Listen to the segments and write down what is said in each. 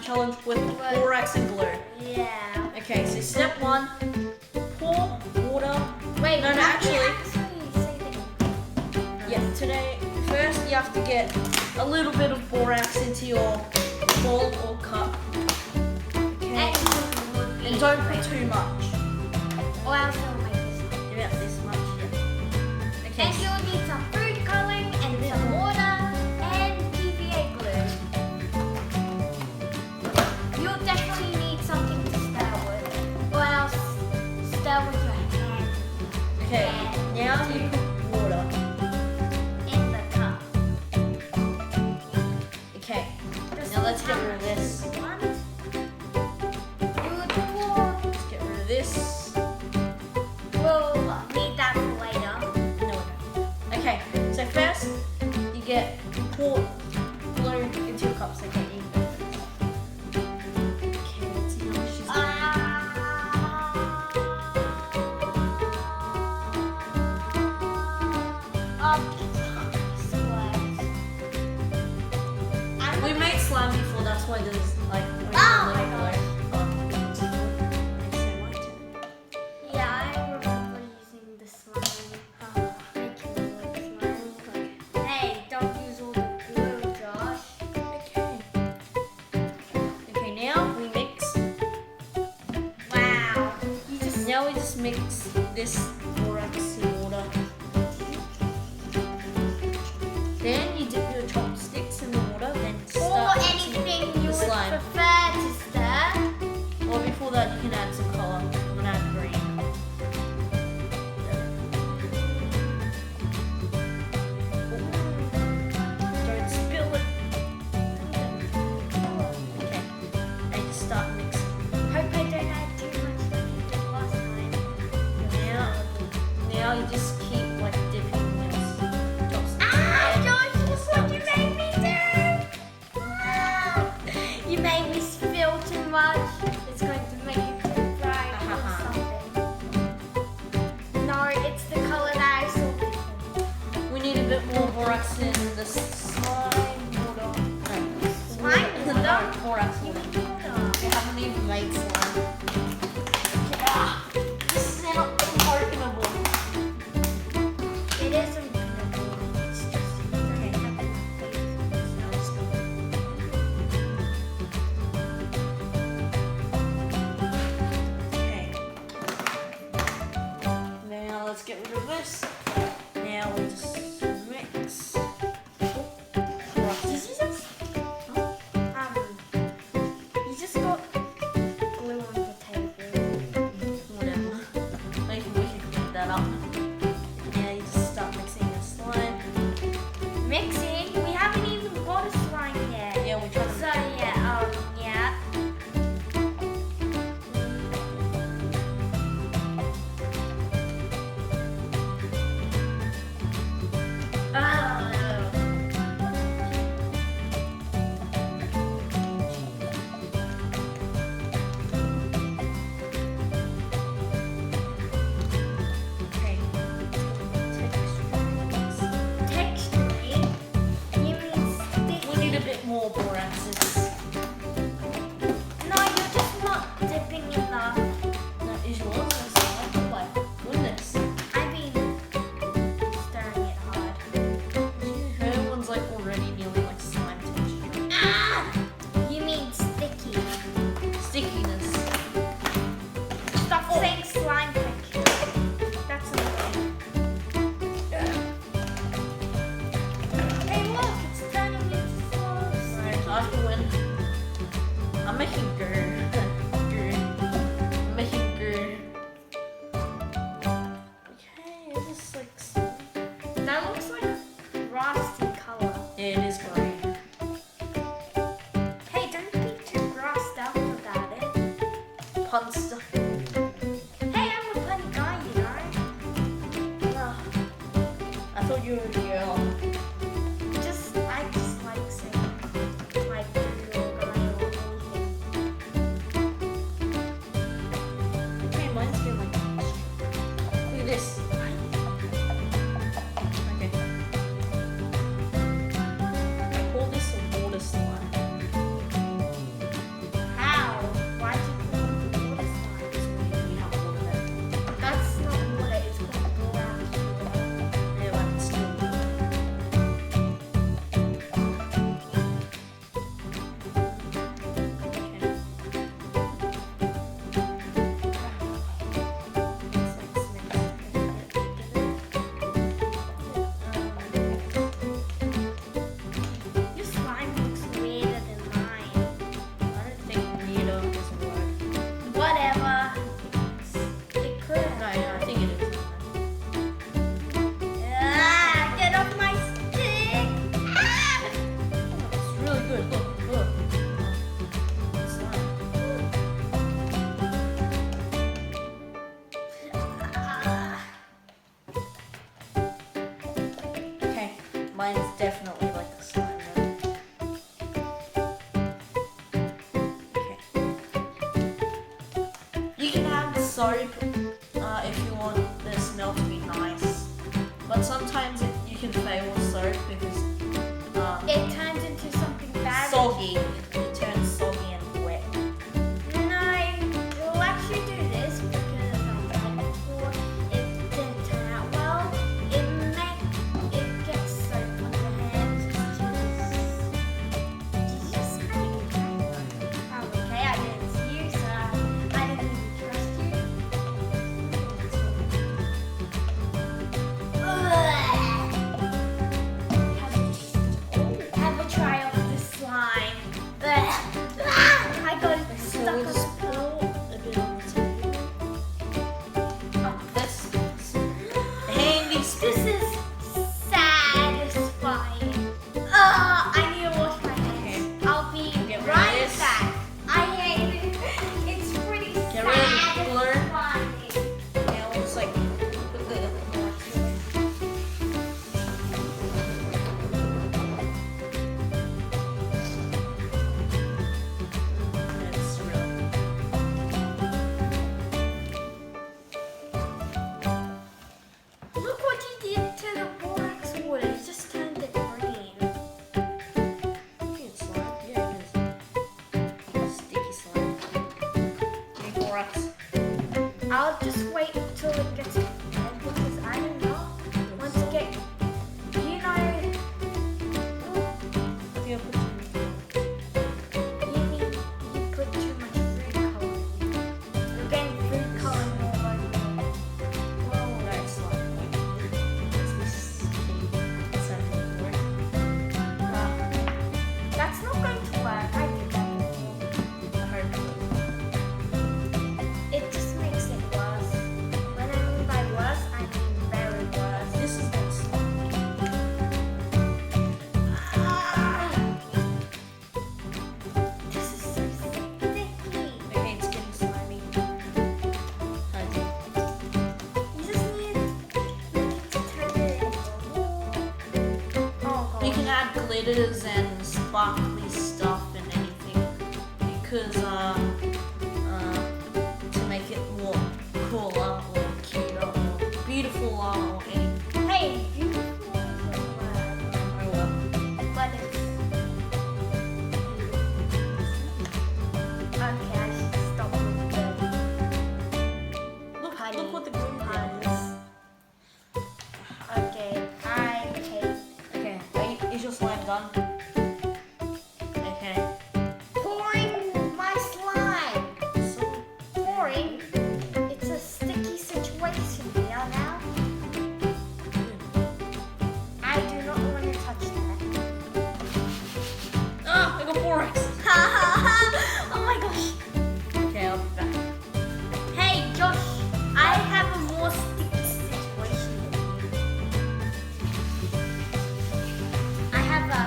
challenge with borax and glue. Yeah. Okay, so step 1, pour water. Wait, no, actually. Yeah, today, first you have to get a little bit of borax into your bowl or cup. Okay. And don't put too much. Or else it'll make this. About this much, yeah. Okay. And you'll need some food coloring and some water and PVA glue. You'll definitely need something to stir with, or else stir with your hand. Okay, now you put water. In the cup. Okay, now let's get rid of this. Let's get rid of this. We'll need that for later. No. Okay, so first you pour glue into your cups. Okay, you go first. Okay, let's see how much she's doing. We made slime before, that's why there's like Oh my glue. Yeah, I remember using the slime. Making all the slime. Hey, don't use all the glue, Josh. Okay, now we mix. Wow. Now we just mix this borax and water. Then you dip your chopsticks in the water, then Or start anything mixing you the would slime. prefer to stir. Or before that, you can add some color. I'm gonna add green. Don't spill it. Okay, and just start mixing. Hope I don't add too much like you did last time. Now you just keep like dipping your chopsticks. Josh, look what you made me do! You made me spill too much. It's going to make you cry or something. No, it's the color that I saw before. We need a bit more borax in the slime water. Slime No, water? borax water. We haven't even made slime. This is not openable. It isn't. It's just Okay. Okay. Now let's get rid of this. Now we just mix. You just got glue on the table. Whatever. Maybe we can clean that up. Now you just start mixing your slime. Mixing? We haven't even got a slime yet. Yeah, we try to So yeah. Okay. Texturing. You mean sticky? We need a bit more borax. No, you're just not dipping enough. That is yours. Oh my goodness. I mean, stirring it hard. Her one's like already nearly like slime texture. Ah! You mean sticky. Stickiness. Stop saying slime texture. That's annoying. Hey, look, it's turning into sauce. Alright, I have to win. I'm making goo. Goo. I'm making goo. Okay, it is like. That looks like rusty color. Yeah, it is green. Hey, don't be too grossed out about it. Pun stuff. Hey, I'm a funny guy, you know. I thought you were a girl. I just like saying like girl guy or anything. Okay, mine's been like. Look at this. Okay. I call this a water slime. Mine's definitely like the slime one. Okay. You can add soap if you want the smell to be nice, but sometimes you can fail with soap because It turns into something bad. soggy. It turns soggy and wet. No, we'll actually do this because before it didn't turn out well. It gets soap on your hands. Just kind of okay. I didn't see you, so I didn't even trust you. Have a try of the slime. I got stuck on the Pour a bit on the table. This handy spoon. This is satisfying. I need to wash my hands. I'll be Get rid of right this. back. I hate it. It's pretty Get rid of the glue. satisfying. Yeah, it looks like It's really Look what you did to the borax water. You just turned it green. it's slime. Yeah, it is. Sticky slime. Give me borax. I'll just wait until it gets red because I don't know. Once it get, you know, Okay, I'll put you put too much food coloring. You're getting food coloring all over. that slime. That's not going to work. I did that before. It just makes it worse. When I mean by worse, I mean very worse. This is not slime. This is so sticky. Okay, it's getting slimy. You just need to turn it into. Oh god. You can add glitters and sparkly stuff and anything because to make it more cooler or cuter or beautiful or anything. Hey, beautiful is a word, Oh well. but it's. Okay, I should stop with Look Honey, what the glue puns. does. Okay, I hate Okay, is your slime done? Okay. pouring my slime. So Pouring. It's a sticky situation here now. I do not want to touch that. I got borax. Oh my gosh. Okay, I'll be back. Hey Josh, I have a more sticky situation than you. I have a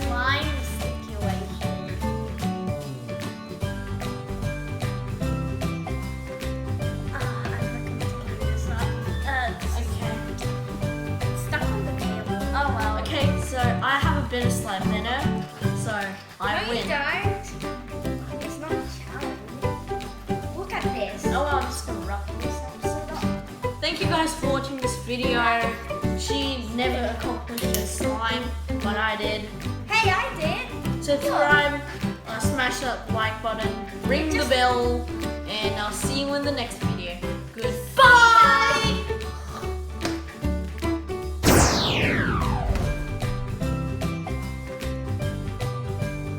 slime situation. I'm not going to clean this up. Okay. It's stuck on the table. Oh well. Okay, so I have a bit of slime thinner, so I No, you win. don't. It's not a challenge. Look at this. Oh well, I'm just gonna wrap this episode up. Thank you guys for watching this video. She never accomplished a slime, but I did. Hey, I did. Subscribe, smash that like button, ring the bell, and I'll see you in the next video.